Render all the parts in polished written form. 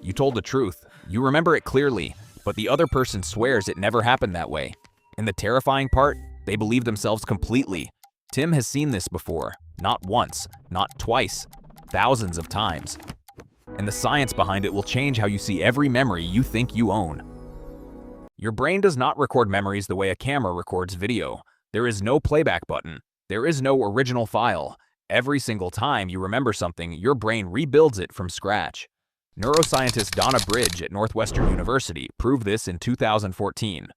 You told the truth. You remember it clearly, but the other person swears it never happened that way. And the terrifying part, they believe themselves completely. Tim has seen this before. Not once, not twice, thousands of times. And the science behind it will change how you see every memory you think you own. Your brain does not record memories the way a camera records video. There is no playback button. There is no original file. Every single time you remember something, your brain rebuilds it from scratch. Neuroscientist Donna Bridge at Northwestern University proved this in 2014.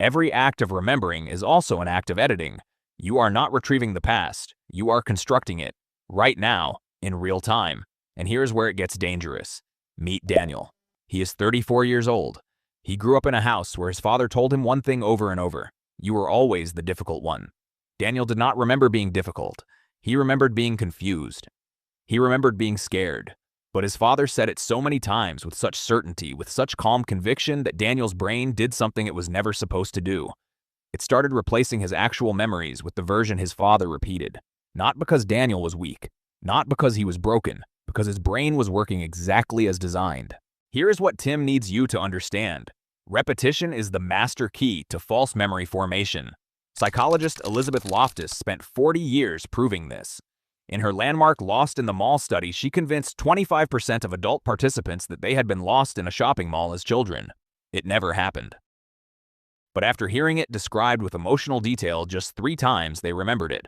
Every act of remembering is also an act of editing. You are not retrieving the past. You are constructing it, right now, in real time. And here's where it gets dangerous. Meet Daniel. He is 34 years old. He grew up in a house where his father told him one thing over and over. You were always the difficult one. Daniel did not remember being difficult. He remembered being confused. He remembered being scared. But his father said it so many times with such certainty, with such calm conviction that Daniel's brain did something it was never supposed to do. It started replacing his actual memories with the version his father repeated. Not because Daniel was weak, not because he was broken, because his brain was working exactly as designed. Here is what Tim needs you to understand. Repetition is the master key to false memory formation. Psychologist Elizabeth Loftus spent 40 years proving this. In her landmark Lost in the Mall study, she convinced 25% of adult participants that they had been lost in a shopping mall as children. It never happened. But after hearing it described with emotional detail just 3 times, they remembered it.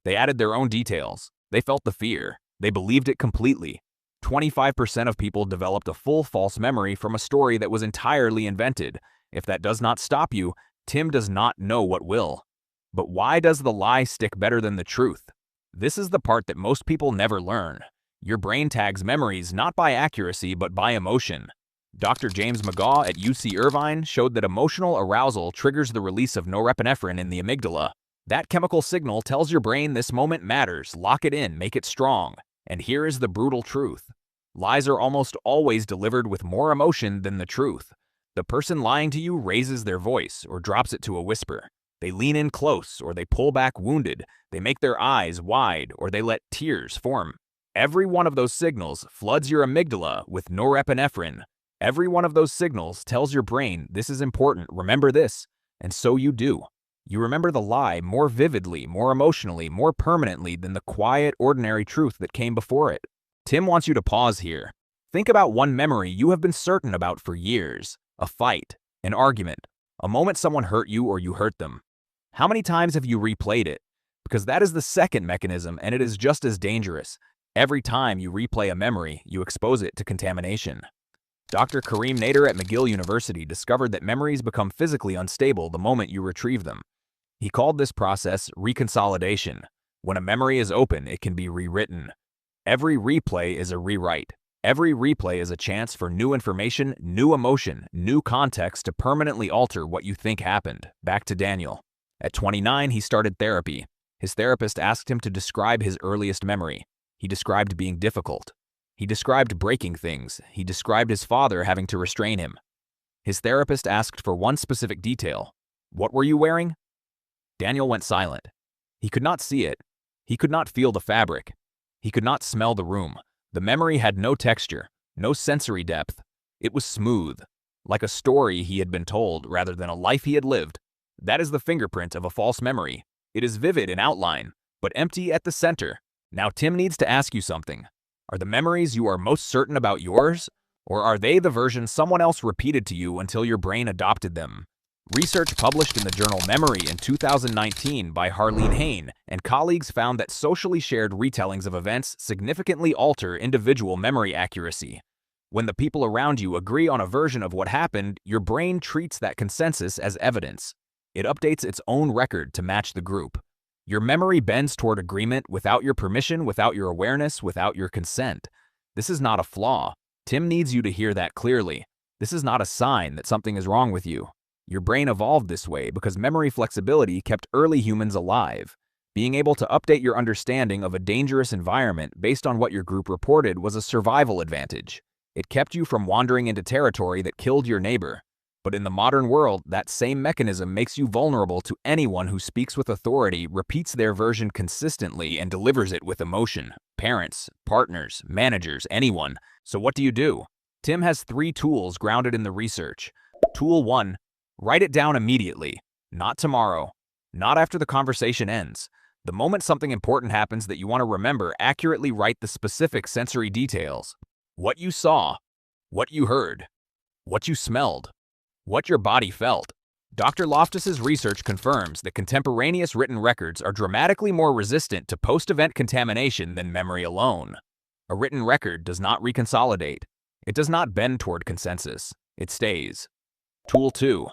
They added their own details. They felt the fear. They believed it completely. 25% of people developed a full false memory from a story that was entirely invented. If that does not stop you, Tim does not know what will. But why does the lie stick better than the truth? This is the part that most people never learn. Your brain tags memories not by accuracy but by emotion. Dr. James McGaugh at UC Irvine showed that emotional arousal triggers the release of norepinephrine in the amygdala. That chemical signal tells your brain this moment matters, lock it in, make it strong. And here is the brutal truth. Lies are almost always delivered with more emotion than the truth. The person lying to you raises their voice or drops it to a whisper. They lean in close or they pull back wounded. They make their eyes wide or they let tears form. Every one of those signals floods your amygdala with norepinephrine. Every one of those signals tells your brain, this is important, remember this. And so you do. You remember the lie more vividly, more emotionally, more permanently than the quiet, ordinary truth that came before it. Tim wants you to pause here. Think about one memory you have been certain about for years. A fight, an argument, a moment someone hurt you or you hurt them. How many times have you replayed it? Because that is the second mechanism, and it is just as dangerous. Every time you replay a memory, you expose it to contamination. Dr. Karim Nader at McGill University discovered that memories become physically unstable the moment you retrieve them. He called this process reconsolidation. When a memory is open, it can be rewritten. Every replay is a rewrite. Every replay is a chance for new information, new emotion, new context to permanently alter what you think happened. Back to Daniel. At 29, he started therapy. His therapist asked him to describe his earliest memory. He described being difficult. He described breaking things. He described his father having to restrain him. His therapist asked for one specific detail. What were you wearing? Daniel went silent. He could not see it. He could not feel the fabric. He could not smell the room. The memory had no texture, no sensory depth. It was smooth, like a story he had been told rather than a life he had lived. That is the fingerprint of a false memory. It is vivid in outline, but empty at the center. Now Tim needs to ask you something. Are the memories you are most certain about yours, or are they the version someone else repeated to you until your brain adopted them? Research published in the journal Memory in 2019 by Harleen Hain and colleagues found that socially shared retellings of events significantly alter individual memory accuracy. When the people around you agree on a version of what happened, your brain treats that consensus as evidence. It updates its own record to match the group. Your memory bends toward agreement without your permission, without your awareness, without your consent. This is not a flaw. Tim needs you to hear that clearly. This is not a sign that something is wrong with you. Your brain evolved this way because memory flexibility kept early humans alive. Being able to update your understanding of a dangerous environment based on what your group reported was a survival advantage. It kept you from wandering into territory that killed your neighbor. But in the modern world, that same mechanism makes you vulnerable to anyone who speaks with authority, repeats their version consistently, and delivers it with emotion. Parents, partners, managers, anyone. So what do? Tim has 3 tools grounded in the research. Tool 1, write it down immediately. Not tomorrow. Not after the conversation ends. The moment something important happens that you want to remember, accurately write the specific sensory details. What you saw, what you heard, what you smelled, what your body felt. Dr. Loftus's research confirms that contemporaneous written records are dramatically more resistant to post-event contamination than memory alone. A written record does not reconsolidate. It does not bend toward consensus. It stays. Tool 2.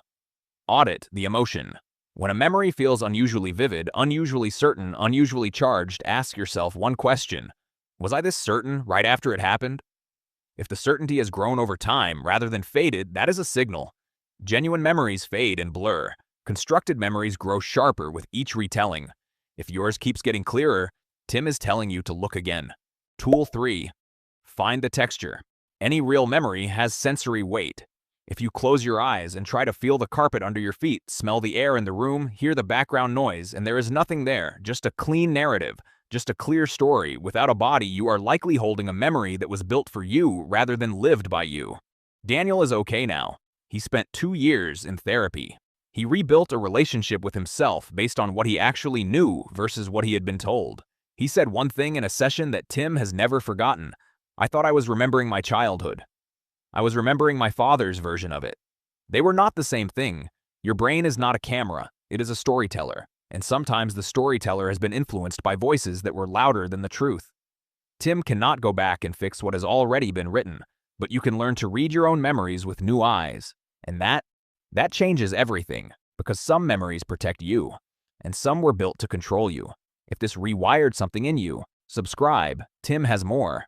Audit the emotion. When a memory feels unusually vivid, unusually certain, unusually charged, ask yourself one question. Was I this certain right after it happened? If the certainty has grown over time rather than faded, that is a signal. Genuine memories fade and blur. Constructed memories grow sharper with each retelling. If yours keeps getting clearer, Tim is telling you to look again. Tool 3. Find the texture. Any real memory has sensory weight. If you close your eyes and try to feel the carpet under your feet, smell the air in the room, hear the background noise, and there is nothing there, just a clean narrative, just a clear story, without a body, you are likely holding a memory that was built for you rather than lived by you. Daniel is okay now. He spent 2 years in therapy. He rebuilt a relationship with himself based on what he actually knew versus what he had been told. He said one thing in a session that Tim has never forgotten. I thought I was remembering my childhood. I was remembering my father's version of it. They were not the same thing. Your brain is not a camera. It is a storyteller. And sometimes the storyteller has been influenced by voices that were louder than the truth. Tim cannot go back and fix what has already been written, but you can learn to read your own memories with new eyes. And that changes everything, because some memories protect you, and some were built to control you. If this rewired something in you, subscribe. Tim has more.